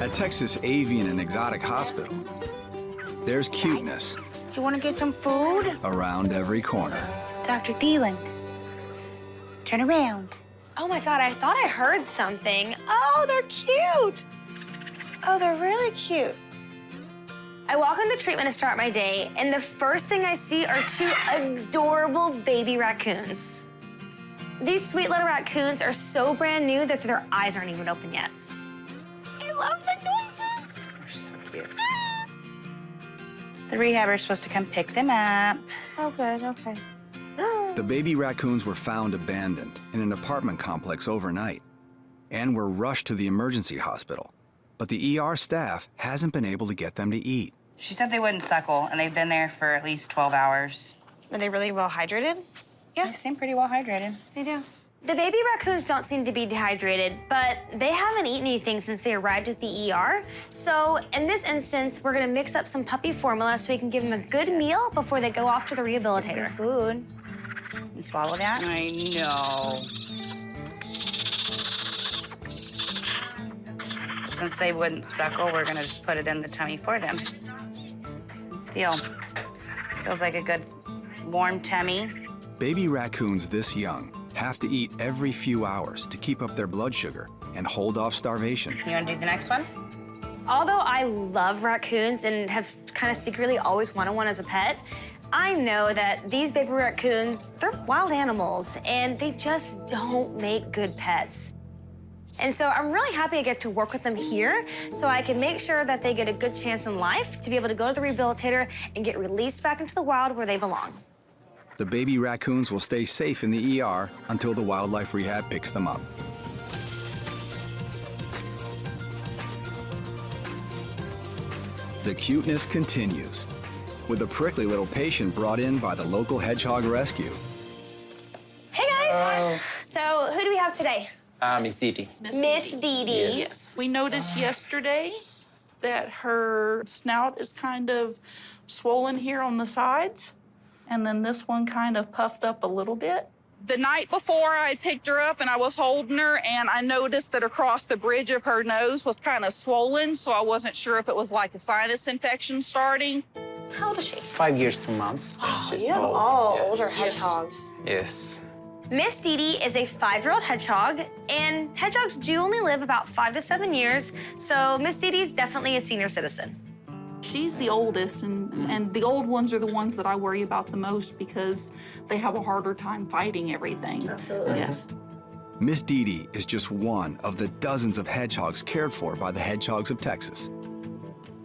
At Texas Avian and Exotic Hospital, there's cuteness. Do you want to get some food? Around every corner. Dr. Thielen, turn around. Oh my God, I thought I heard something. Oh, they're cute. Oh, they're really cute. I walk in the treatment to start my day, and the first thing I see are two adorable baby raccoons. These sweet little raccoons are so brand new that their eyes aren't even open yet. I love the noises. They're so cute. The rehabber's supposed to come pick them up. Oh, good, okay. The baby raccoons were found abandoned in an apartment complex overnight and were rushed to the emergency hospital. But the ER staff hasn't been able to get them to eat. She said they wouldn't suckle, and they've been there for at least 12 hours. Are they really well hydrated? They seem pretty well hydrated. They do. The baby raccoons don't seem to be dehydrated, but they haven't eaten anything since they arrived at the ER. So in this instance, we're gonna mix up some puppy formula so we can give them a good meal before they go off to the rehabilitator. Food. You swallow that? I know. Since they wouldn't suckle, we're gonna just put it in the tummy for them. Feels like a good warm tummy. Baby raccoons this young have to eat every few hours to keep up their blood sugar and hold off starvation. You wanna do the next one? Although I love raccoons and have kind of secretly always wanted one as a pet, I know that these baby raccoons, they're wild animals, and they just don't make good pets. And so I'm really happy I get to work with them here so I can make sure that they get a good chance in life to be able to go to the rehabilitator and get released back into the wild where they belong. The baby raccoons will stay safe in the ER until the wildlife rehab picks them up. The cuteness continues, with a prickly little patient brought in by the local hedgehog rescue. Hey, guys. So who do we have today? Miss Didi. Miss Didi. Yes. We noticed yesterday that her snout is kind of swollen here on the sides, and then this one kind of puffed up a little bit. The night before, I picked her up and I was holding her, and I noticed that across the bridge of her nose was kind of swollen, so I wasn't sure if it was like a sinus infection starting. How old is she? 5 years, 2 months. She's You have old. all Yeah. older hedgehogs. Yes. Miss Didi is a 5-year-old hedgehog, and hedgehogs do only live about 5 to 7 years, so Miss Didi's definitely a senior citizen. She's the oldest, and the old ones are the ones that I worry about the most because they have a harder time fighting everything. Absolutely. Yes. Miss Didi is just one of the dozens of hedgehogs cared for by the Hedgehogs of Texas.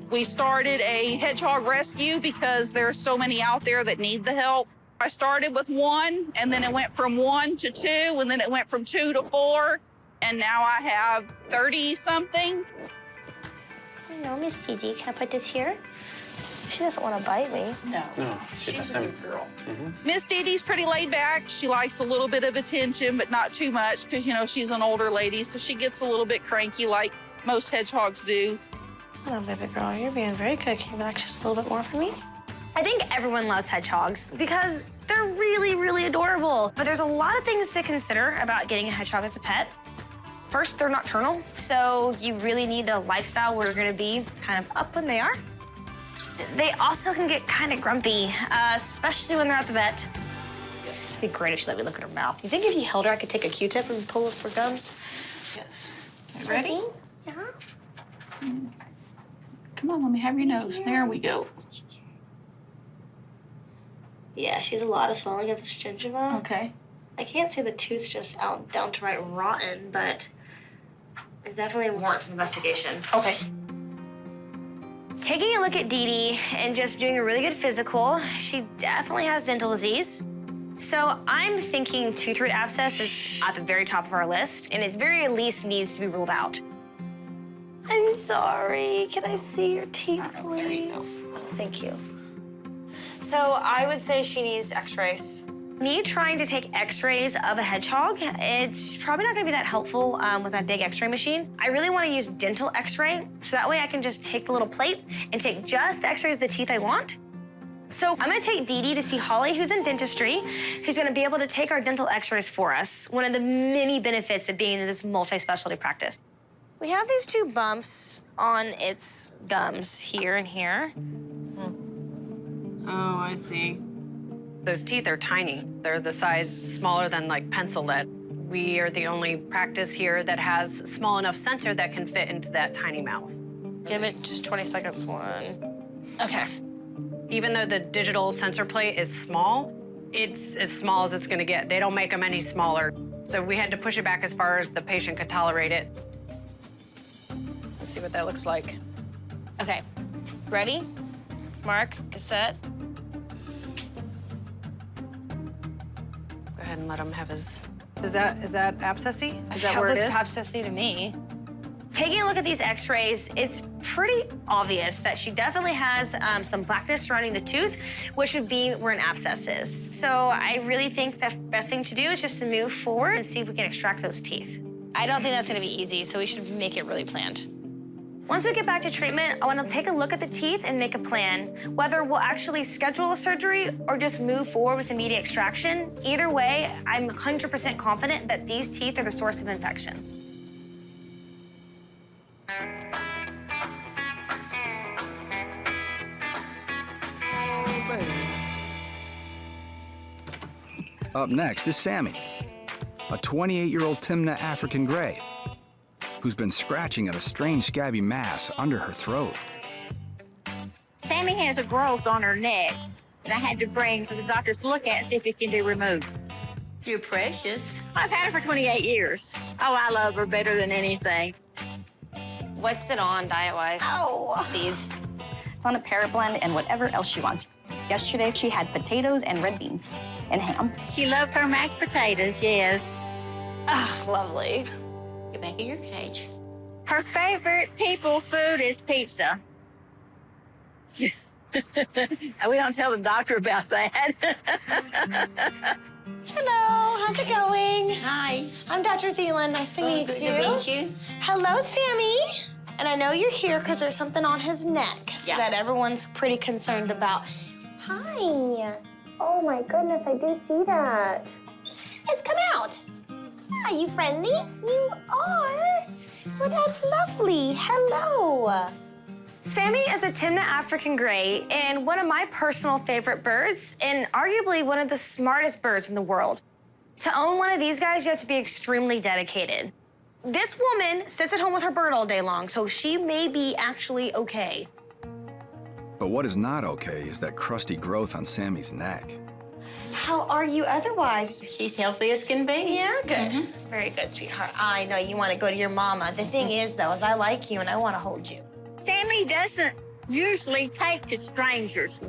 We started a hedgehog rescue because there are so many out there that need the help. I started with 1, and then it went from 1 to 2, and then it went from 2 to 4, and now I have 30-something. No, Miss Didi, can I put this here? She doesn't want to bite me. No, She she's a doesn't. good girl. Mhm. Miss Didi's pretty laid back. She likes a little bit of attention, but not too much, because, you know, she's an older lady, so she gets a little bit cranky like most hedgehogs do. Oh, baby girl, you're being very good. Can you relax just a little bit more for me? I think everyone loves hedgehogs because they're really, really adorable. But there's a lot of things to consider about getting a hedgehog as a pet. First, they're nocturnal, so you really need a lifestyle where you're gonna be kind of up when they are. They also can get kind of grumpy, especially when they're at the vet. It'd be great if she let me look at her mouth. You think if you held her, I could take a Q-tip and pull her gums? Yes. Okay, ready? Yeah. Come on, let me have your nose. There we go. Yeah, she has a lot of swelling of this gingiva. Okay. I can't say the tooth's just out down to right rotten, but it definitely warrants investigation. Okay. Taking a look at Didi and just doing a really good physical, she definitely has dental disease. So I'm thinking tooth root abscess is at the very top of our list, and at very least needs to be ruled out. I'm sorry. Can I see your teeth, please? There you go. Thank you. So I would say she needs x-rays. Me trying to take x-rays of a hedgehog, it's probably not gonna be that helpful with my big x-ray machine. I really wanna use dental x-ray, so that way I can just take the little plate and take just the x-rays of the teeth I want. So I'm gonna take Didi to see Holly, who's in dentistry, who's gonna be able to take our dental x-rays for us, one of the many benefits of being in this multi-specialty practice. We have these 2 bumps on its gums here and here. Oh, I see. Those teeth are tiny. They're the size smaller than like pencil lead. We are the only practice here that has a small enough sensor that can fit into that tiny mouth. Give it just 20 seconds, 1. Okay. Even though the digital sensor plate is small, it's as small as it's gonna get. They don't make them any smaller. So we had to push it back as far as the patient could tolerate it. Let's see what that looks like. Okay. Ready? Mark, get set. Go ahead and let him have his... Is that abscessy? Is that That where it looks is? abscessy to me. Taking a look at these x-rays, it's pretty obvious that she definitely has some blackness surrounding the tooth, which would be where an abscess is. So I really think the best thing to do is just to move forward and see if we can extract those teeth. I don't think that's gonna be easy, so we should make it really planned. Once we get back to treatment, I wanna take a look at the teeth and make a plan, whether we'll actually schedule a surgery or just move forward with immediate extraction. Either way, I'm 100% confident that these teeth are the source of infection. Up next is Sammy, a 28-year-old Timna African Gray, who's been scratching at a strange scabby mass under her throat. Sammy has a growth on her neck that I had to bring for the doctor to look at and see if it can be removed. You're precious. I've had her for 28 years. Oh, I love her better than anything. What's it on diet-wise? Oh. Seeds. It's on a Parrot blend and whatever else she wants. Yesterday, she had potatoes and red beans and ham. She loves her mashed potatoes, yes. Ah, lovely. Get back in your cage. Her favorite people food is pizza. We don't tell the doctor about that. Hello, how's it going? Hi. I'm Dr. Thielen. Nice to meet Good you. to meet you. Hello, Sammy. And I know you're here because there's something on his neck that everyone's pretty concerned about. Hi. Oh my goodness, I do see that. It's come out. Are you friendly? You are. Well, that's lovely. Hello. Sammy is a Timna African Gray and one of my personal favorite birds and arguably one of the smartest birds in the world. To own one of these guys, you have to be extremely dedicated. This woman sits at home with her bird all day long, so she may be actually okay. But what is not okay is that crusty growth on Sammy's neck. How are you otherwise? She's healthy as can be. Yeah, good. Very good, sweetheart. I know you want to go to your mama. The thing is, though, is I like you and I want to hold you. Sammy doesn't usually take to strangers.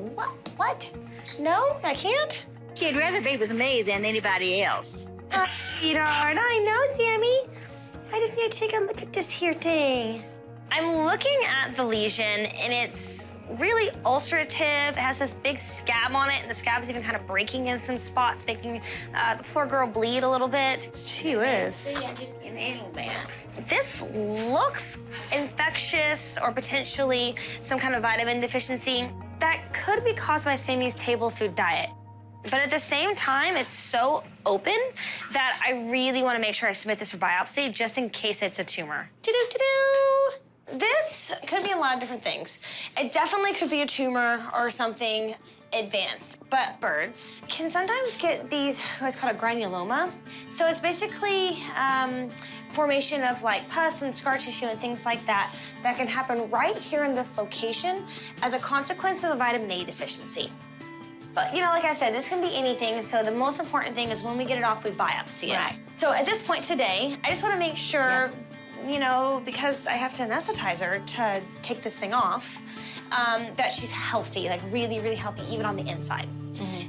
What? No, I can't? She'd rather be with me than anybody else. Sweetheart, I know, Sammy. I just need to take a look at this here thing. I'm looking at the lesion, and it's really ulcerative. It has this big scab on it, and the scab is even kind of breaking in some spots, making the poor girl bleed a little bit. She whiz. Yeah, just a little bit. This looks infectious or potentially some kind of vitamin deficiency that could be caused by Sammy's table food diet. But at the same time, it's so open that I really want to make sure I submit this for biopsy just in case it's a tumor. Do-do-do-do. This could be a lot of different things. It definitely could be a tumor or something advanced. But birds can sometimes get these, what's called a granuloma. So it's basically formation of like pus and scar tissue and things like that that can happen right here in this location as a consequence of a vitamin A deficiency. But, you know, like I said, this can be anything, so the most important thing is when we get it off, we biopsy it. Right. So at this point today, I just want to make sure, you know, because I have to anesthetize her to take this thing off, that she's healthy, like really, really healthy, even on the inside.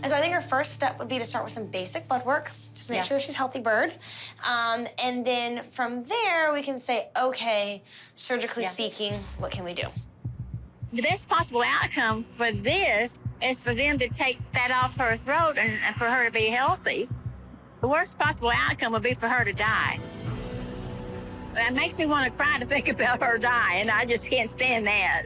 And so I think our first step would be to start with some basic blood work, just to make sure she's a healthy bird. And then from there, we can say, okay, surgically speaking, what can we do? The best possible outcome for this is for them to take that off her throat and for her to be healthy. The worst possible outcome would be for her to die. It makes me want to cry to think about her dying. I just can't stand that.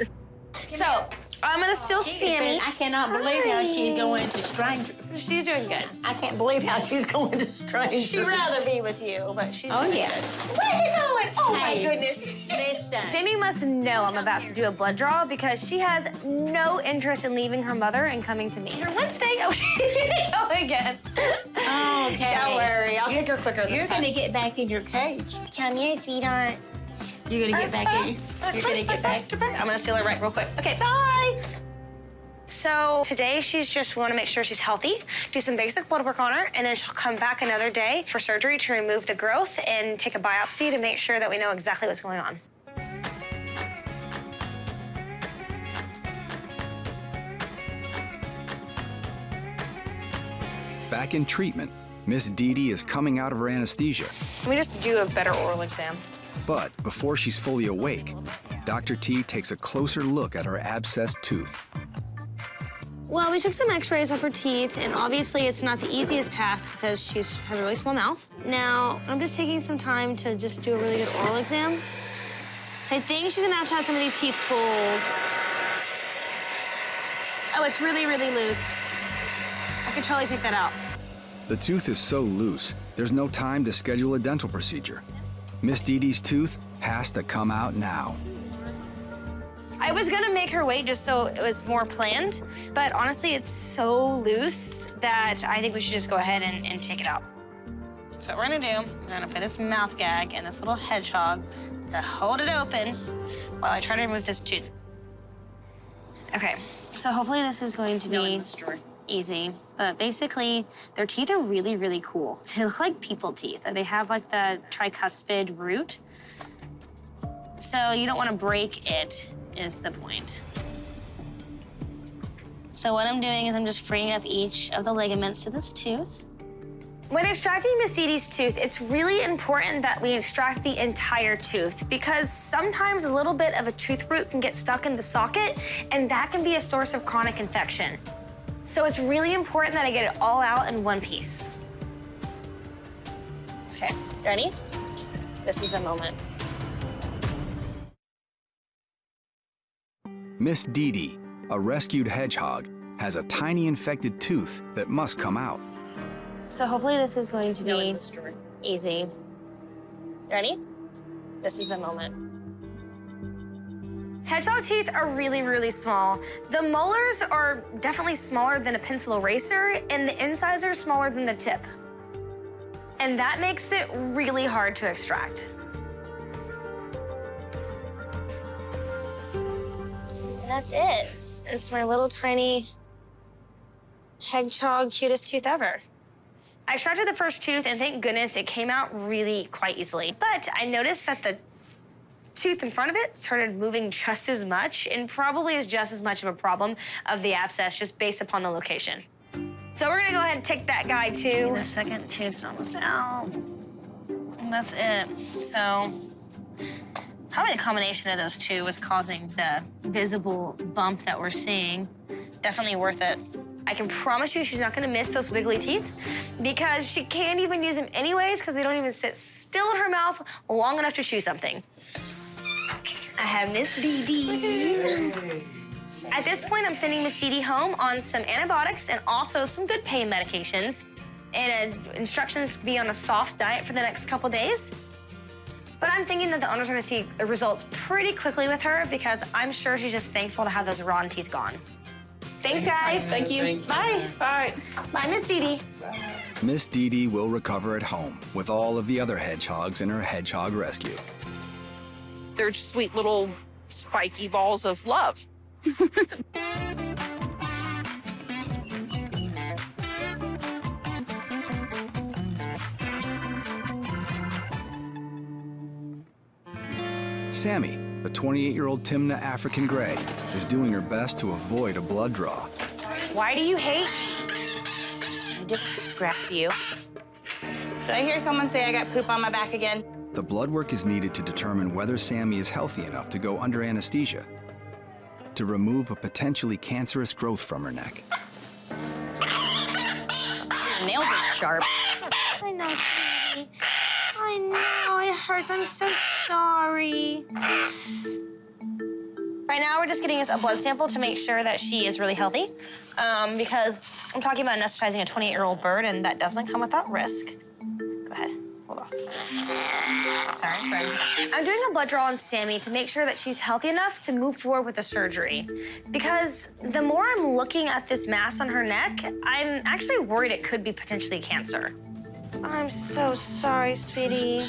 So I'm gonna steal Sammy. I cannot believe how she's going to stranger. She's doing good. I can't believe how she's going to stranger. She'd rather be with you, but she's Oh, doing yeah. good. Where are you going? Oh, Hey, my goodness. Listen. Sammy must know I'm about to do a blood draw because she has no interest in leaving her mother and coming to me. Her Wednesday. Oh, she's gonna go again. Okay. Don't worry, I'll take her quicker this You're time. going to get back in your cage. Come here, sweetheart. You're going to get back in. You're going to get back. I'm gonna steal her right real quick. Okay, bye. So today we want to make sure she's healthy, do some basic blood work on her, and then she'll come back another day for surgery to remove the growth and take a biopsy to make sure that we know exactly what's going on. Back in treatment, Miss Dee Dee is coming out of her anesthesia. Can we just do a better oral exam? But before she's fully awake, Dr. T takes a closer look at her abscessed tooth. Well, we took some x-rays of her teeth, and obviously it's not the easiest task because she has a really small mouth. Now, I'm just taking some time to just do a really good oral exam. So I think she's gonna have to have some of these teeth pulled. Oh, it's really, really loose. I could totally take that out. The tooth is so loose, there's no time to schedule a dental procedure. Miss Dee Dee's tooth has to come out now. I was gonna make her wait just so it was more planned, but honestly, it's so loose that I think we should just go ahead and take it out. So what we're gonna do, we're gonna put this mouth gag in this little hedgehog to hold it open while I try to remove this tooth. Okay, so hopefully this is going to be easy, but basically, their teeth are really, really cool. They look like people teeth, and they have like the tricuspid root. So you don't wanna break it, is the point. So what I'm doing is I'm just freeing up each of the ligaments to this tooth. When extracting Miss Dee Dee's tooth, it's really important that we extract the entire tooth because sometimes a little bit of a tooth root can get stuck in the socket, and that can be a source of chronic infection. So it's really important that I get it all out in one piece. Okay, ready? This is the moment. Miss Dee Dee, a rescued hedgehog, has a tiny infected tooth that must come out. So hopefully this is going to be easy. Ready? This is the moment. Hedgehog teeth are really, really small. The molars are definitely smaller than a pencil eraser, and the incisors are smaller than the tip. And that makes it really hard to extract. And that's it. It's my little tiny hedgehog cutest tooth ever. I extracted the first tooth, and thank goodness it came out really quite easily. But I noticed that the tooth in front of it started moving just as much, and probably is just as much of a problem of the abscess just based upon the location. So we're gonna go ahead and take that guy too. The second tooth's almost out. And that's it. So probably the combination of those two was causing the visible bump that we're seeing. Definitely worth it. I can promise you she's not gonna miss those wiggly teeth because she can't even use them anyways because they don't even sit still in her mouth long enough to chew something. I have Miss Dee Dee. At this point, I'm sending Miss Dee Dee home on some antibiotics and also some good pain medications. And instructions to be on a soft diet for the next couple days. But I'm thinking that the owners are gonna see the results pretty quickly with her because I'm sure she's just thankful to have those rotten teeth gone. Thanks, guys. Thank you. Bye. Bye. Bye, Miss Dee Dee. Miss Dee Dee will recover at home with all of the other hedgehogs in her hedgehog rescue. They're just sweet little spiky balls of love. Sammy, the 28-year-old Timna African Grey, is doing her best to avoid a blood draw. Why do you hate me? I just grabbed you. Did I hear someone say I got poop on my back again? The blood work is needed to determine whether Sammy is healthy enough to go under anesthesia to remove a potentially cancerous growth from her neck. Your nails are sharp. I know, sweetie. I know, it hurts. I'm so sorry. Right now, we're just getting us a blood sample to make sure that she is really healthy, because I'm talking about anesthetizing a 28-year-old bird, and that doesn't come without risk. Go ahead. Hold on. Sorry, friend. I'm doing a blood draw on Sammy to make sure that she's healthy enough to move forward with the surgery. Because the more I'm looking at this mass on her neck, I'm actually worried it could be potentially cancer. I'm so sorry, sweetie.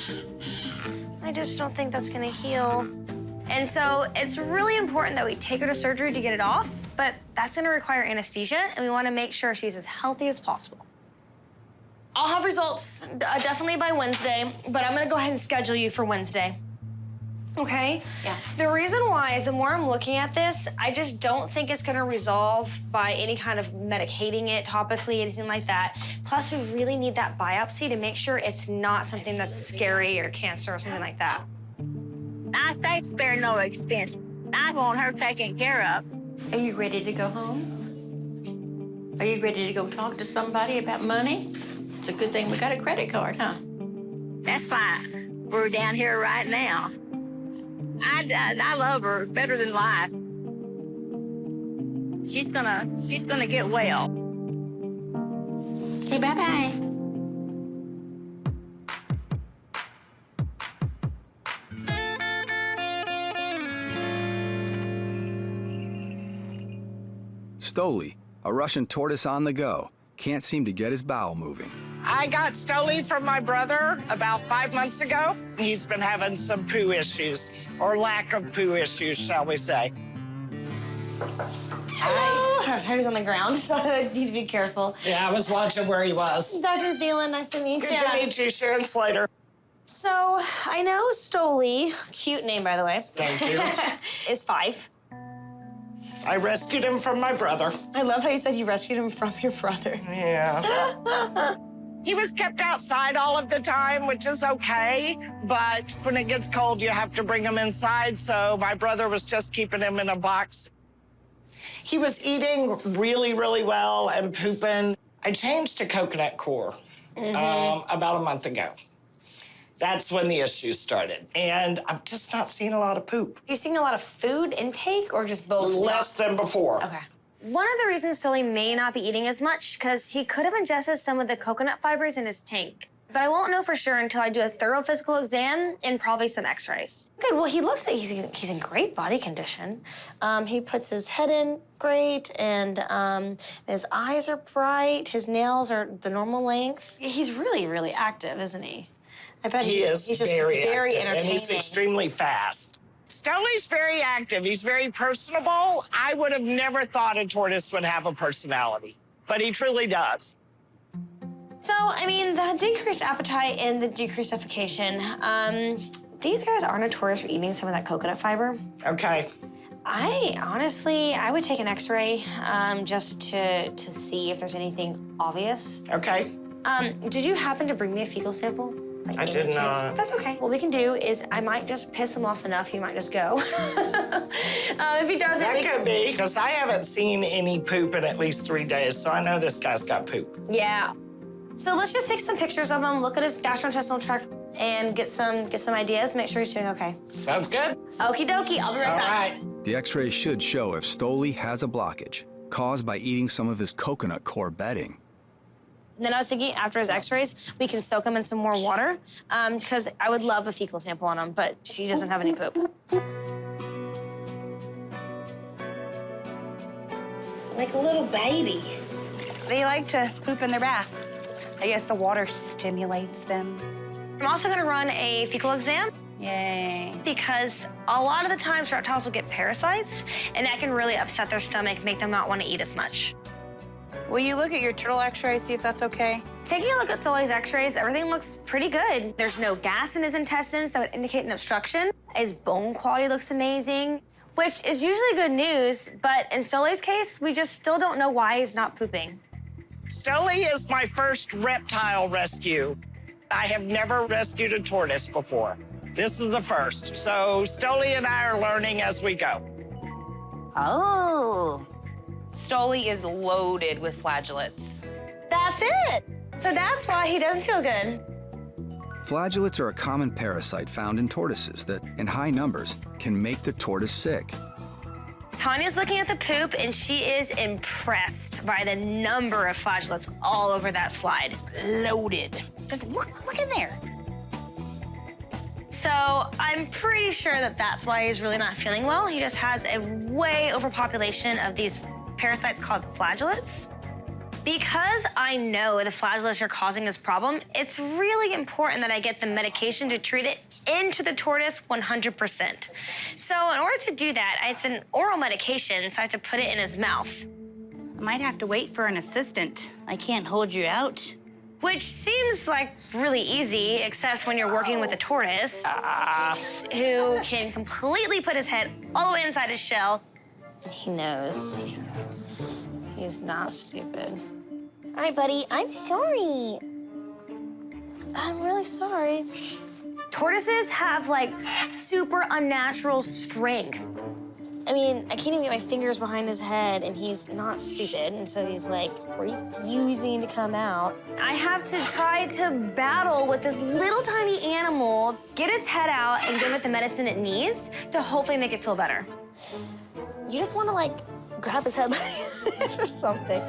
I just don't think that's gonna heal. And so it's really important that we take her to surgery to get it off, but that's gonna require anesthesia, and we wanna make sure she's as healthy as possible. I'll have results definitely by Wednesday, but I'm gonna go ahead and schedule you for Wednesday. Okay? Yeah. The reason why is the more I'm looking at this, I just don't think it's gonna resolve by any kind of medicating it topically, anything like that. Plus, we really need that biopsy to make sure it's not something that's scary or cancer or something like that. I say spare no expense. I want her taken care of. Are you ready to go home? Are you ready to go talk to somebody about money? It's a good thing we got a credit card, huh? That's why we're down here right now. I love her better than life. She's gonna get well. Say bye-bye. Stoli, a Russian tortoise on the go, can't seem to get his bowel moving. I got Stoli from my brother about 5 months ago. He's been having some poo issues, or lack of poo issues, shall we say. Hi. He's on the ground, so I need to be careful. Yeah, I was watching where he was. Dr. Thielen, nice to meet you. Good to meet you, Sharon Slater. So, I know Stoli, cute name, by the way. Thank you. is 5. I rescued him from my brother. I love how you said you rescued him from your brother. Yeah. He was kept outside all of the time, which is okay, but when it gets cold, you have to bring him inside, so my brother was just keeping him in a box. He was eating really, really well and pooping. I changed to coconut core about a month ago. That's when the issues started, and I'm just not seeing a lot of poop. You seeing a lot of food intake or just both? Less than before. Okay. One of the reasons Stoli may not be eating as much because he could have ingested some of the coconut fibers in his tank. But I won't know for sure until I do a thorough physical exam and probably some x-rays. Good, well, he looks like he's in great body condition. He puts his head in great, and his eyes are bright. His nails are the normal length. He's really, really active, isn't he? I bet He's just very active, entertaining. and he's extremely fast. Stoli's very active. He's very personable. I would have never thought a tortoise would have a personality, but he truly does. So, I mean, the decreased appetite and the decreased suffocation, these guys are notorious for eating some of that coconut fiber. Okay. I would take an x-ray just to see if there's anything obvious. Okay. Did you happen to bring me a fecal sample? Like, I did not. That's okay. What we can do is I might just piss him off enough, he might just go. If he doesn't... That could be, because I haven't seen any poop in at least 3 days, so I know this guy's got poop. Yeah. So let's just take some pictures of him, look at his gastrointestinal tract, and get some ideas, make sure he's doing okay. Sounds good. Okie dokie, I'll be right back. All right. The x-rays should show if Stoli has a blockage caused by eating some of his coconut core bedding. And then I was thinking after his x-rays, we can soak him in some more water, because I would love a fecal sample on him, but she doesn't have any poop. Like a little baby. They like to poop in their bath. I guess the water stimulates them. I'm also gonna run a fecal exam. Yay. Because a lot of the times reptiles will get parasites, and that can really upset their stomach, make them not want to eat as much. Will you look at your turtle x-ray, see if that's okay? Taking a look at Stoli's x-rays, everything looks pretty good. There's no gas in his intestines that would indicate an obstruction. His bone quality looks amazing, which is usually good news, but in Stoli's case, we just still don't know why he's not pooping. Stoli is my first reptile rescue. I have never rescued a tortoise before. This is a first. So Stoli and I are learning as we go. Oh. Stoli is loaded with flagellates. That's it. So that's why he doesn't feel good. Flagellates are a common parasite found in tortoises that, in high numbers, can make the tortoise sick. Tanya's looking at the poop, and she is impressed by the number of flagellates all over that slide. Loaded. Just look in there. So I'm pretty sure that that's why he's really not feeling well. He just has a way overpopulation of these parasites called flagellates. Because I know the flagellates are causing this problem, it's really important that I get the medication to treat it into the tortoise 100%. So in order to do that, it's an oral medication, so I have to put it in his mouth. I might have to wait for an assistant. I can't hold you out. Which seems like really easy, except when you're working with a tortoise who can completely put his head all the way inside his shell. He knows. He's not stupid. All right, buddy, I'm sorry. I'm really sorry. Tortoises have, like, super unnatural strength. I mean, I can't even get my fingers behind his head, and he's not stupid, and so he's, like, refusing to come out. I have to try to battle with this little tiny animal, get its head out, and give it the medicine it needs to hopefully make it feel better. You just want to, like, grab his head like this or something.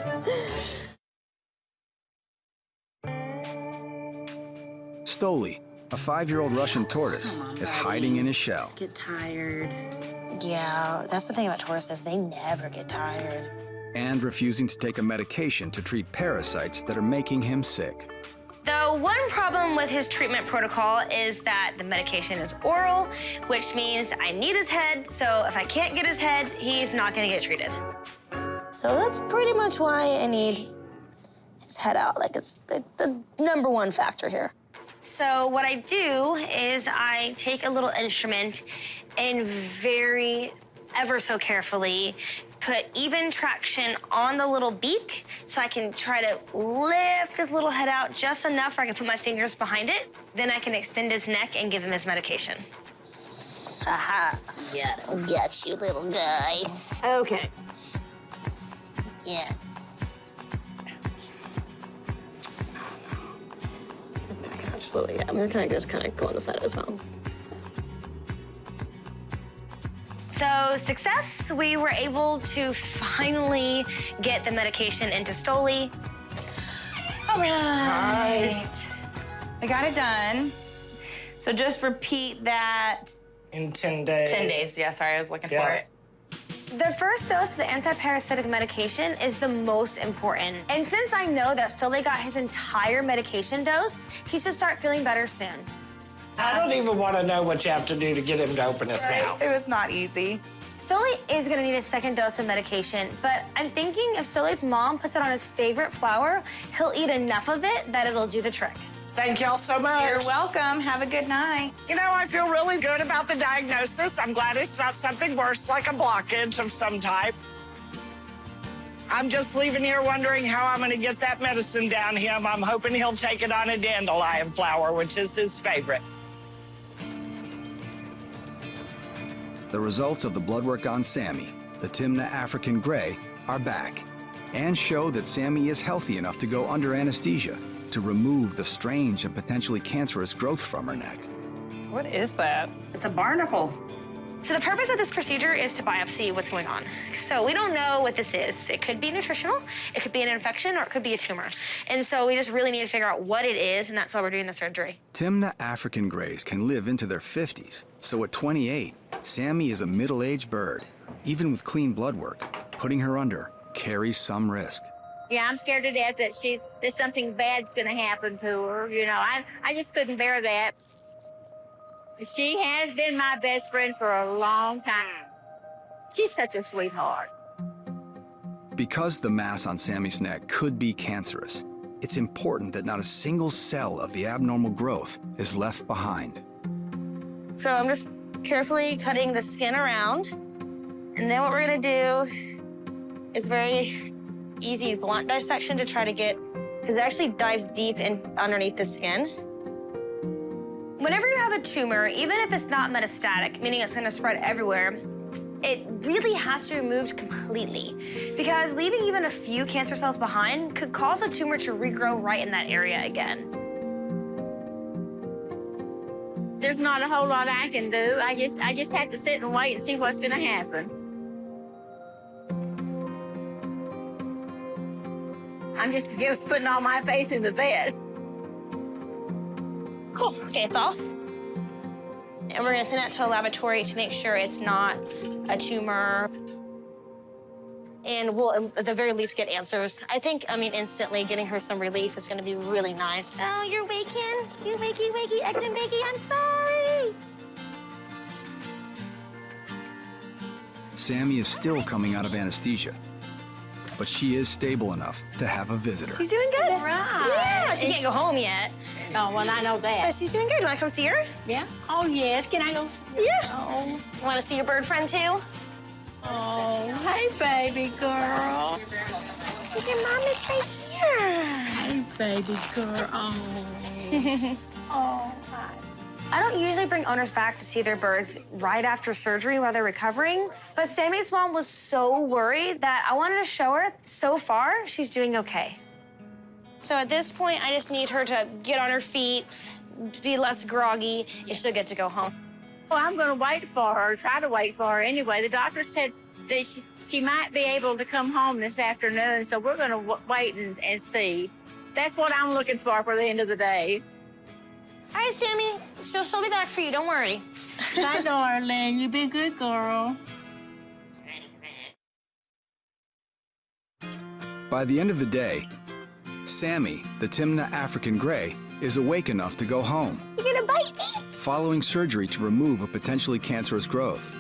Stoli, a 5-year-old Russian tortoise, is hiding in his shell. Just get tired. Yeah, that's the thing about tortoises. They never get tired. And refusing to take a medication to treat parasites that are making him sick. The one problem with his treatment protocol is that the medication is oral, which means I need his head, so if I can't get his head, he's not gonna get treated. So that's pretty much why I need his head out. Like, it's the #1 factor here. So what I do is I take a little instrument and ever so carefully put even traction on the little beak so I can try to lift his little head out just enough where I can put my fingers behind it. Then I can extend his neck and give him his medication. Aha. Yeah, got you, little guy. Okay. Yeah. Back out slowly. I'm gonna just kind of go on the side of his mouth. So success, we were able to finally get the medication into Stoli. All right. I got it done. So just repeat that. In 10 days. 10 days, yeah, sorry, I was looking for it. The first dose of the anti-parasitic medication is the most important. And since I know that Stoli got his entire medication dose, he should start feeling better soon. I don't even want to know what you have to do to get him to open his mouth. It was not easy. Stoli is gonna need a second dose of medication, but I'm thinking if Stoli's mom puts it on his favorite flower, he'll eat enough of it that it'll do the trick. Thank y'all so much. You're welcome. Have a good night. You know, I feel really good about the diagnosis. I'm glad it's not something worse, like a blockage of some type. I'm just leaving here wondering how I'm going to get that medicine down him. I'm hoping he'll take it on a dandelion flower, which is his favorite. The results of the blood work on Sammy, the Timna African Gray, are back and show that Sammy is healthy enough to go under anesthesia to remove the strange and potentially cancerous growth from her neck. What is that? It's a barnacle. So the purpose of this procedure is to biopsy what's going on. So we don't know what this is. It could be nutritional, it could be an infection, or it could be a tumor. And so we just really need to figure out what it is, and that's why we're doing the surgery. Timna African Grays can live into their 50s, so at 28, Sammy is a middle-aged bird. Even with clean blood work, putting her under carries some risk. Yeah, I'm scared to death that something bad's going to happen to her. You know, I just couldn't bear that. She has been my best friend for a long time. She's such a sweetheart. Because the mass on Sammy's neck could be cancerous, it's important that not a single cell of the abnormal growth is left behind. So I'm just carefully cutting the skin around. And then what we're gonna do is very easy blunt dissection to try to get, because it actually dives deep in underneath the skin. Whenever you have a tumor, even if it's not metastatic, meaning it's gonna spread everywhere, it really has to be removed completely, because leaving even a few cancer cells behind could cause a tumor to regrow right in that area again. There's not a whole lot I can do. I just have to sit and wait and see what's going to happen. I'm just putting all my faith in the vet. Cool. Okay, it's off. And we're gonna send it to a laboratory to make sure it's not a tumor. And we'll, at the very least, get answers. I think, instantly getting her some relief is gonna be really nice. Oh, you're waking? You wakey, acting wakey, I'm sorry. Sammy is still coming out of anesthesia, but she is stable enough to have a visitor. She's doing good. Right. Yeah, she can't go home yet. Oh, well, I know But that. she's doing good. You wanna come see her? Yeah? Oh, yes. Can I go see? Yeah. Oh. Wanna see your bird friend, too? Oh, hey, baby girl. Take your mom is right here. Hey, baby girl. Oh. Oh, hi. I don't usually bring owners back to see their birds right after surgery while they're recovering, but Sammy's mom was so worried that I wanted to show her. So far, she's doing okay. So at this point, I just need her to get on her feet, be less groggy, and she'll get to go home. Well, I'm going to wait for her, try to wait for her anyway. The doctor said that she might be able to come home this afternoon, so we're going to wait and see. That's what I'm looking for the end of the day. All right, Sammy, she'll be back for you, don't worry. Bye, darling. You be a good girl. By the end of the day, Sammy, the Timna African Grey, is awake enough to go home, You gonna bite me? following surgery to remove a potentially cancerous growth.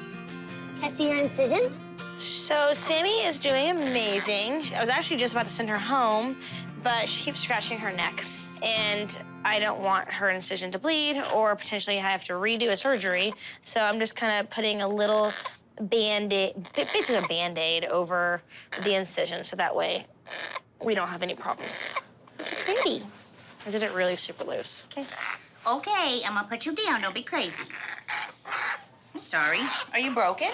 Can I see your incision? So Sammy is doing amazing. I was actually just about to send her home, but she keeps scratching her neck. And I don't want her incision to bleed or potentially have to redo a surgery. So I'm just kind of putting a little Band-Aid, basically a Band-Aid over the incision so that way we don't have any problems. Pretty. I did it really super loose. Okay. Okay, I'm gonna put you down. Don't be crazy. I'm sorry. Are you broken?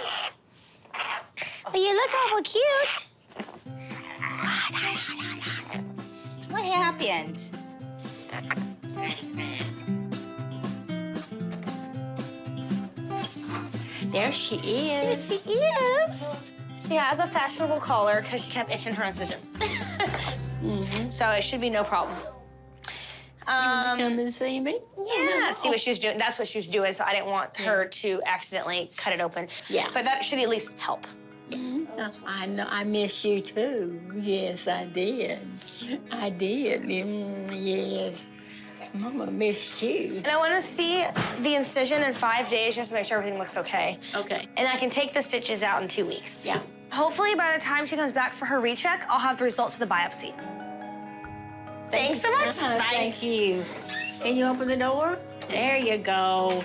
But you look awful cute. What happened? There she is. She is. She has a fashionable collar because she kept itching her incision. So it should be no problem. Come and see me? Yeah, see what she was doing. That's what she was doing, so I didn't want her to accidentally cut it open. Yeah. But that should at least help. I know. I miss you too. Yes, I did. I did. Yes. Mama missed you. And I want to see the incision in 5 days just to make sure everything looks okay. Okay. And I can take the stitches out in 2 weeks. Yeah. Hopefully, by the time she comes back for her recheck, I'll have the results of the biopsy. Thanks so much. Bye. Thank you. Can you open the door? There you go.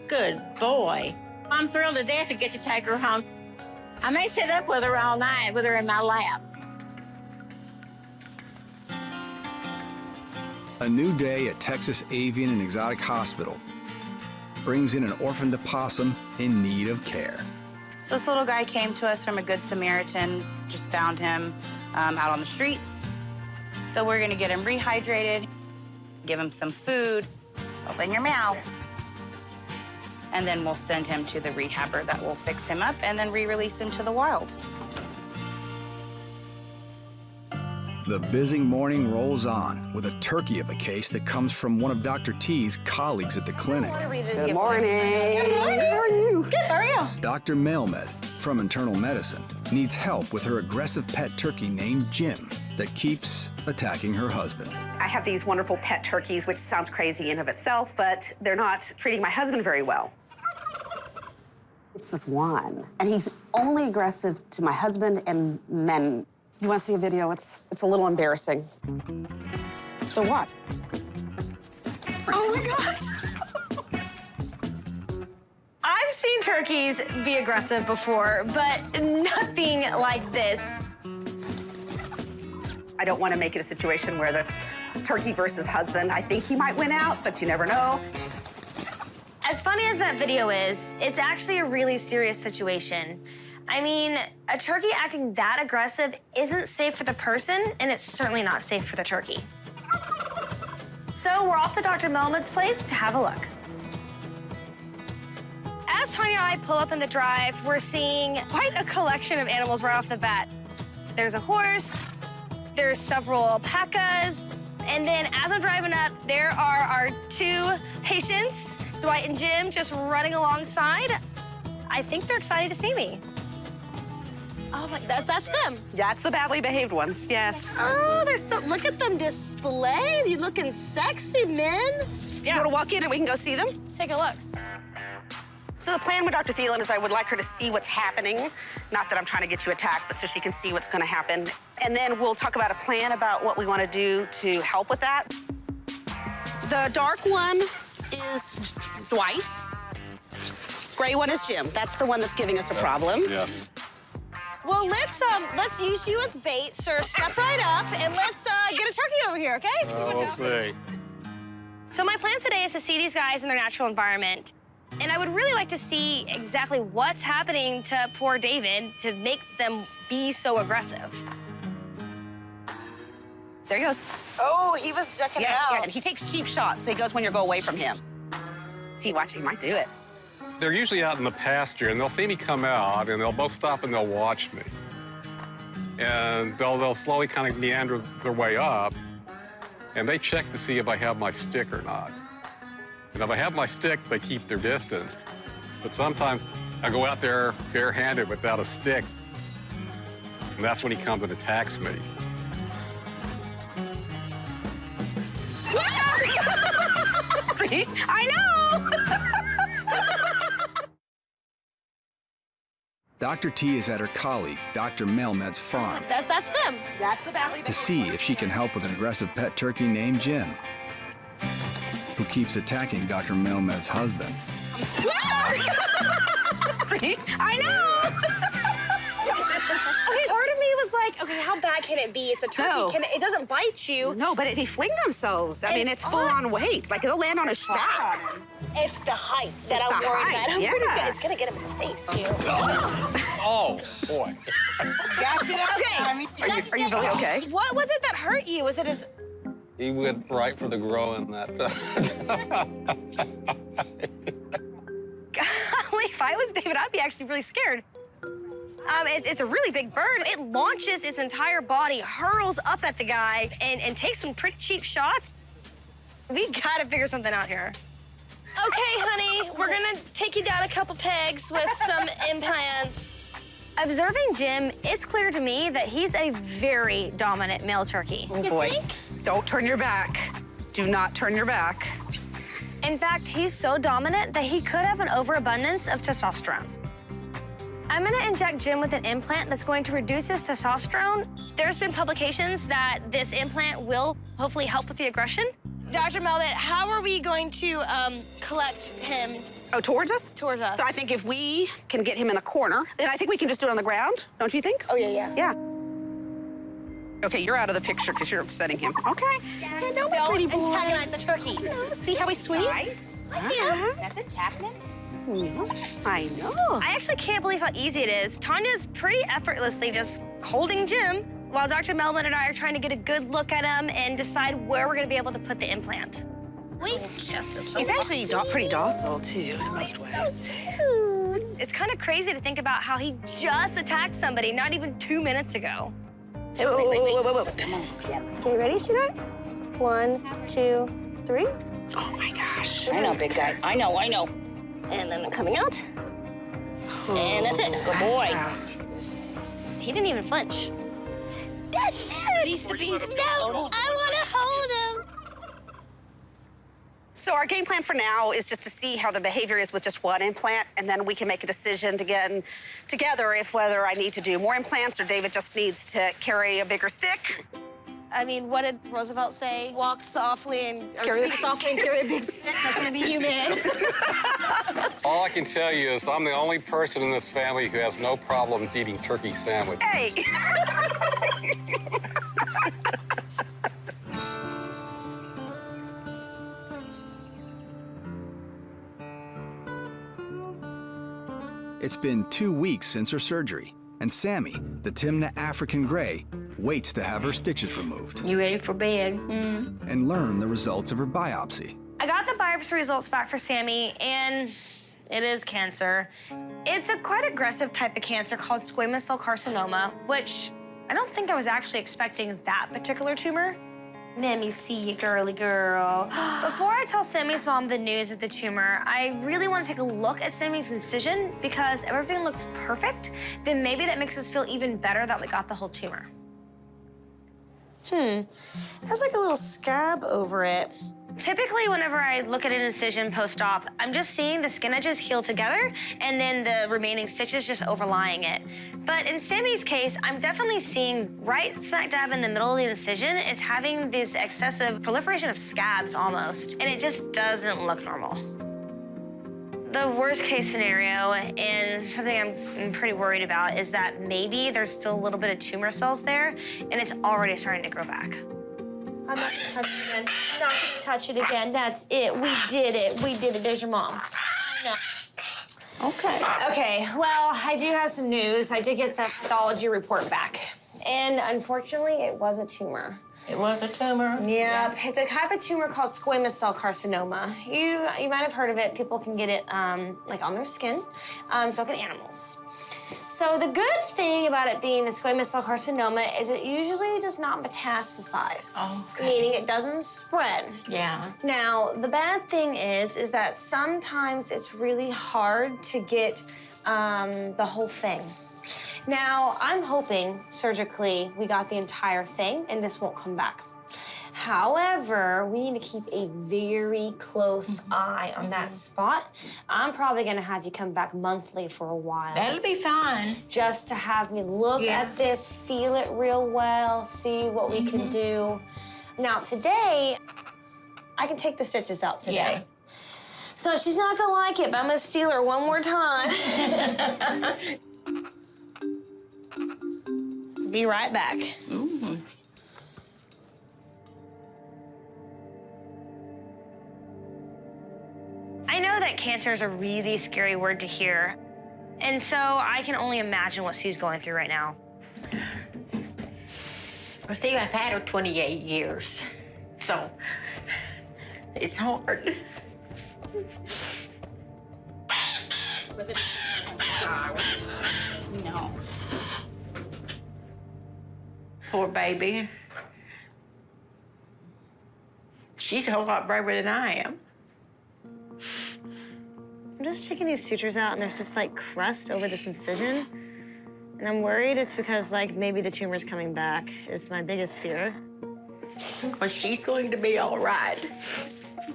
Good boy. I'm thrilled to death to get to take her home. I may sit up with her all night with her in my lap. A new day at Texas Avian and Exotic Hospital brings in an orphaned opossum in need of care. So this little guy came to us from a Good Samaritan. Just found him out on the streets. So we're gonna get him rehydrated, give him some food, open your mouth, and then we'll send him to the rehabber that will fix him up and then re-release him to the wild. The busy morning rolls on with a turkey of a case that comes from one of Dr. T's colleagues at the clinic. Good morning. Good morning. How are you? Good, how are you? Dr. Mailmed from Internal Medicine needs help with her aggressive pet turkey named Jim that keeps attacking her husband. I have these wonderful pet turkeys, which sounds crazy in of itself, but they're not treating my husband very well. It's this one, and he's only aggressive to my husband and men. You want to see a video? It's a little embarrassing. So what? Oh my gosh! I've seen turkeys be aggressive before, but nothing like this. I don't want to make it a situation where that's turkey versus husband. I think he might win out, but you never know. As funny as that video is, it's actually a really serious situation. I mean, a turkey acting that aggressive isn't safe for the person, and it's certainly not safe for the turkey. So we're off to Dr. Melman's place to have a look. As Tanya and I pull up in the drive, we're seeing quite a collection of animals right off the bat. There's a horse, There's several alpacas. And then as I'm driving up, there are our 2 patients, Dwight and Jim, just running alongside. I think they're excited to see me. Oh my, that's them. That's the badly behaved ones, yes. Oh, they're so, look at them display. You looking sexy, men. Yeah. You want to walk in and we can go see them? Let's take a look. So the plan with Dr. Thielen is I would like her to see what's happening. Not that I'm trying to get you attacked, but so she can see what's going to happen. And then we'll talk about a plan about what we want to do to help with that. The dark one is Dwight. Gray one is Jim. That's the one that's giving us a problem. Yes. Well, let's use you as bait, sir. Step right up and let's get a turkey over here, okay? We'll see. So my plan today is to see these guys in their natural environment. And I would really like to see exactly what's happening to poor David to make them be so aggressive. There he goes. Oh, he was checking it out. Yeah, and he takes cheap shots, so he goes when you go away from him. See, watch, he might do it. They're usually out in the pasture, and they'll see me come out, and they'll both stop and they'll watch me. And they'll slowly kind of meander their way up, and they check to see if I have my stick or not. And if I have my stick, they keep their distance. But sometimes I go out there barehanded without a stick, and that's when he comes and attacks me. See? I know! Dr. T is at her colleague, Dr. Melmed's farm That's them. That's the badly to see if she can help with an aggressive pet turkey named Jim, who keeps attacking Dr. Melmed's husband. See? I know! Okay, part of me was like, okay, how bad can it be? It's a turkey. No. It doesn't bite you. No, but they fling themselves. I mean, it's full-on weight. Like, they'll land on his back. It's the height that I'm worried about. I'm yeah. pretty it's gonna get him in the face, too. Oh, boy. Gotcha. Okay. Are you really okay? What was it that hurt you? Was it his... He went right for the groin that Golly, if I was David, I'd be actually really scared. It's a really big bird. It launches its entire body, hurls up at the guy, and takes some pretty cheap shots. We gotta figure something out here. Okay, honey, we're gonna take you down a couple pegs with some implants. Observing Jim, it's clear to me that he's a very dominant male turkey. Oh, boy. Don't turn your back. Do not turn your back. In fact, he's so dominant that he could have an overabundance of testosterone. I'm gonna inject Jim with an implant that's going to reduce his testosterone. There's been publications that this implant will hopefully help with the aggression. Dr. Melvin, how are we going to collect him? Oh, towards us? Towards us. So I think if we can get him in a corner, then I think we can just do it on the ground, don't you think? Oh, yeah. Yeah. Okay, you're out of the picture because you're upsetting him. Okay. Don't antagonize the turkey. See how he sweeps? Nothing's happening. I know. I actually can't believe how easy it is. Tanya's pretty effortlessly just holding Jim while Dr. Melvin and I are trying to get a good look at him and decide where we're gonna be able to put the implant. Wait, He's actually pretty docile, too, in most ways. It's kind of crazy to think about how he just attacked somebody not even 2 minutes ago. Hey, wait. Come on, Jim. Okay, ready, sweetheart? 1, 2, 3. Oh, my gosh. I know, big guy. I know. And then coming out. And that's it. Good boy. He didn't even flinch. That's it. He's the beast. No, I want to hold him. So our game plan for now is just to see how the behavior is with just one implant, and then we can make a decision together if whether I need to do more implants or David just needs to carry a bigger stick. I mean, what did Roosevelt say? Walk softly and speak softly and carry a big stick. That's gonna be you, man. All I can tell you is I'm the only person in this family who has no problems eating turkey sandwiches. Hey! It's been 2 weeks since her surgery, and Sammy, the Timna African Gray, waits to have her stitches removed You ready for bed? and learn the results of her biopsy. I got the biopsy results back for Sammy, and it is cancer. It's a quite aggressive type of cancer called squamous cell carcinoma, which I don't think I was actually expecting that particular tumor. Let me see you, girly girl. Before I tell Sammy's mom the news of the tumor, I really want to take a look at Sammy's incision because if everything looks perfect, then maybe that makes us feel even better that we got the whole tumor. There's like a little scab over it. Typically, whenever I look at an incision post-op, I'm just seeing the skin edges heal together and then the remaining stitches just overlying it. But in Sammy's case, I'm definitely seeing right smack dab in the middle of the incision, it's having this excessive proliferation of scabs almost, and it just doesn't look normal. The worst case scenario, and something I'm pretty worried about, is that maybe there's still a little bit of tumor cells there, and it's already starting to grow back. I'm not gonna touch it again. I'm not gonna touch it again. That's it. We did it. We did it. There's your mom. No. Okay. Okay, well, I do have some news. I did get the pathology report back. And unfortunately, it was a tumor. It was a tumor? Yep. It's a type of tumor called squamous cell carcinoma. You might have heard of it. People can get it like on their skin. So can animals. So the good thing about it being the squamous cell carcinoma is it usually does not metastasize, meaning it doesn't spread. Yeah. Now, the bad thing is that sometimes it's really hard to get the whole thing. Now, I'm hoping surgically we got the entire thing and this won't come back. However, we need to keep a very close eye on that spot. I'm probably gonna have you come back monthly for a while. That'll be fine. Just to have me look at this, feel it real well, see what we can do. Now, today, I can take the stitches out today. Yeah. So she's not gonna like it, but I'm gonna steal her one more time. Be right back. I know that cancer is a really scary word to hear, and so I can only imagine what Sue's going through right now. Well, Steve, I've had her 28 years, so it's hard. Was it? No. Poor baby. She's a whole lot braver than I am. I'm just checking these sutures out, and there's this, like, crust over this incision. And I'm worried it's because, like, maybe the tumor's coming back is my biggest fear. Well, she's going to be all right.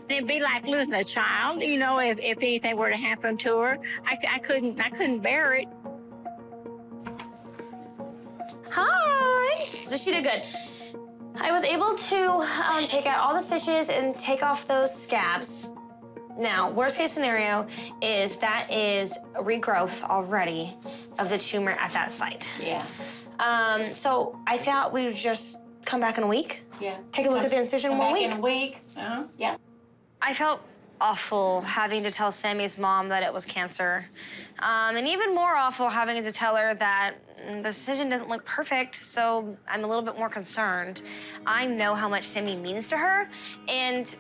It'd be like losing a child, you know, if anything were to happen to her. I couldn't bear it. Hi! So she did good. I was able to take out all the stitches and take off those scabs. Now, worst case scenario is that is a regrowth already of the tumor at that site. Yeah. So I thought we would just come back in a week. Yeah. Take a look at the incision in 1 week. Come back in a week. Yeah. I felt awful having to tell Sammy's mom that it was cancer. And even more awful having to tell her that the incision doesn't look perfect, so I'm a little bit more concerned. I know how much Sammy means to her, and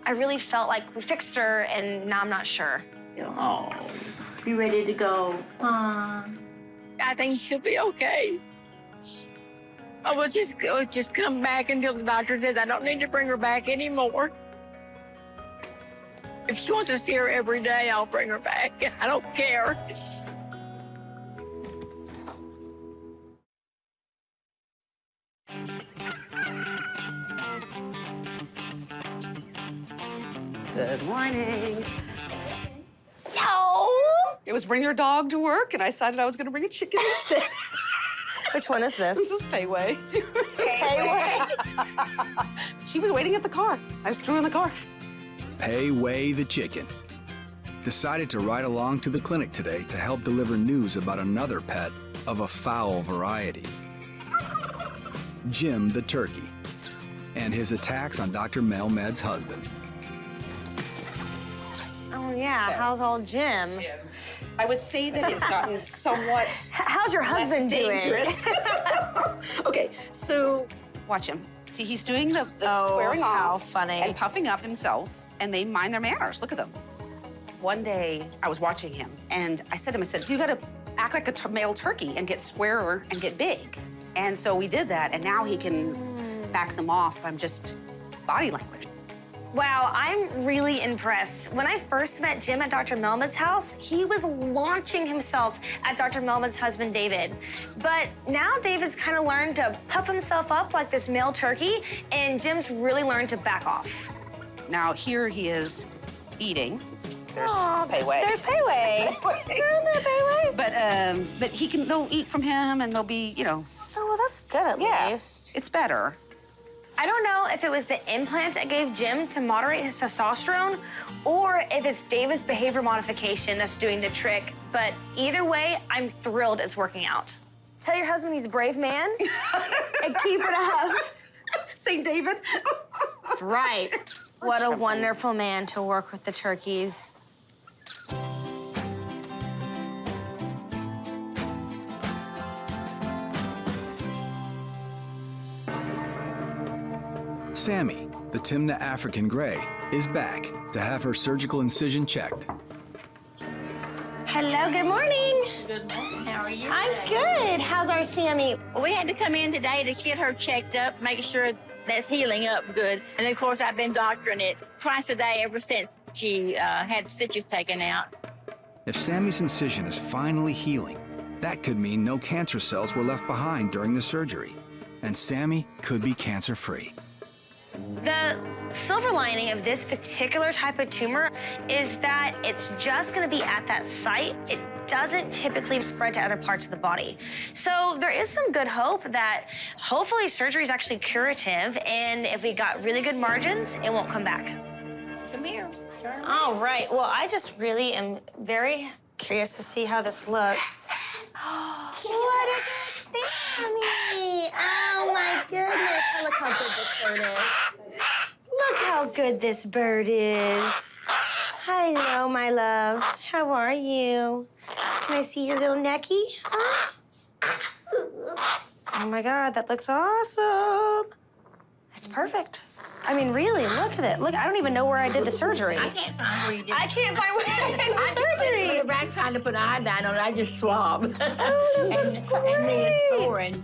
I really felt like we fixed her, and now I'm not sure. Oh, you ready to go? I think she'll be okay. I will just come back until the doctor says I don't need to bring her back anymore. If she wants to see her every day, I'll bring her back. I don't care. Good morning. No! It was bring your dog to work, and I decided I was going to bring a chicken instead. Which one is this? This is Payway. Payway? She was waiting at the car. I just threw her in the car. Payway the chicken decided to ride along to the clinic today to help deliver news about another pet of a foul variety. Jim the turkey and his attacks on Dr. Melmed's husband. Oh, yeah. How's old Jim? I would say that it's gotten somewhat How's your husband doing? dangerous. Okay, so watch him. See, he's doing the squaring off. How funny. And puffing up himself, and they mind their manners. Look at them. One day, I was watching him, and I said to him, you gotta act like a male turkey and get squarer and get big. And so we did that, and now he can back them off. I'm just body language. Wow, I'm really impressed. When I first met Jim at Dr. Melman's house, he was launching himself at Dr. Melman's husband, David. But now David's kind of learned to puff himself up like this male turkey, and Jim's really learned to back off. Now here he is eating. There's Aw, Payway. There's Payway. They're in there, Payway. But they'll eat from him, and they'll be, you know. Oh, well, that's good at least. It's better. I don't know if it was the implant I gave Jim to moderate his testosterone or if it's David's behavior modification that's doing the trick, but either way, I'm thrilled it's working out. Tell your husband he's a brave man and keep it up. St. David. That's right. What a wonderful man to work with the turkeys. Sammy, the Timna African Gray, is back to have her surgical incision checked. Hello, good morning. Good morning. How are you? I'm good. How's our Sammy? Well, we had to come in today to get her checked up, make sure that's healing up good. And of course, I've been doctoring it twice a day ever since she had stitches taken out. If Sammy's incision is finally healing, that could mean no cancer cells were left behind during the surgery, and Sammy could be cancer-free. The silver lining of this particular type of tumor is that it's just going to be at that site. It doesn't typically spread to other parts of the body. So there is some good hope that hopefully surgery is actually curative, and if we got really good margins, it won't come back. Come here. All right. Well, I just really am very curious to see how this looks. What a good Sammy! Oh my goodness! Look how good this bird is. Look how good this bird is. Hello, my love. How are you? Can I see your little necky? Huh? Oh my God, that looks awesome. That's perfect. I mean, really, look at it. Look, I don't even know where I did the surgery. I can't find where you did. I can't find where I did the surgery. I'm back trying to put iodine on it. I just swab. Oh, this looks great. And then it's scoring.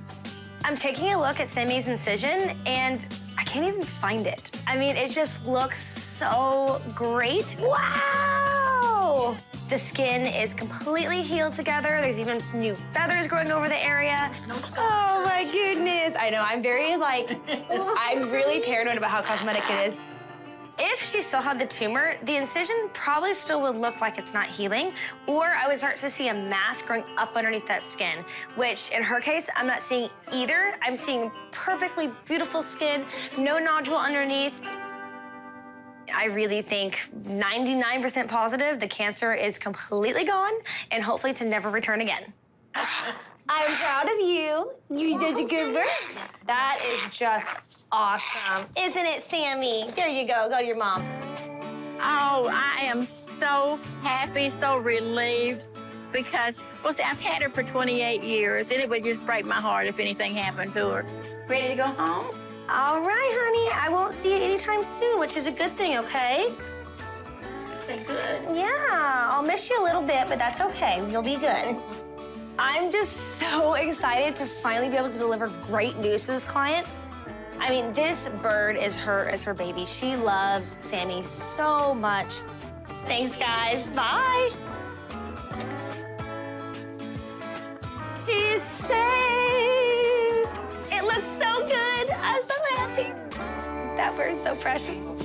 I'm taking a look at Sammy's incision, and I can't even find it. I mean, it just looks so great. Wow! The skin is completely healed together. There's even new feathers growing over the area. Oh my goodness. I know, I'm very I'm really paranoid about how cosmetic it is. If she still had the tumor, the incision probably still would look like it's not healing, or I would start to see a mass growing up underneath that skin, which in her case, I'm not seeing either. I'm seeing perfectly beautiful skin, no nodule underneath. I really think 99% positive the cancer is completely gone and hopefully to never return again. I'm proud of you. You did a good work. That is just awesome. Isn't it, Sammy? There you go. Go to your mom. Oh, I am so happy, so relieved because, well, see, I've had her for 28 years, and it would just break my heart if anything happened to her. Ready to go home? All right, honey. I won't see you anytime soon, which is a good thing, okay? Say good. Yeah, I'll miss you a little bit, but that's okay. You'll be good. I'm just so excited to finally be able to deliver great news to this client. I mean, this bird is her baby. She loves Sammy so much. Thanks, guys. Bye. She's saved. It looks so good. I'm so happy. That bird's so precious.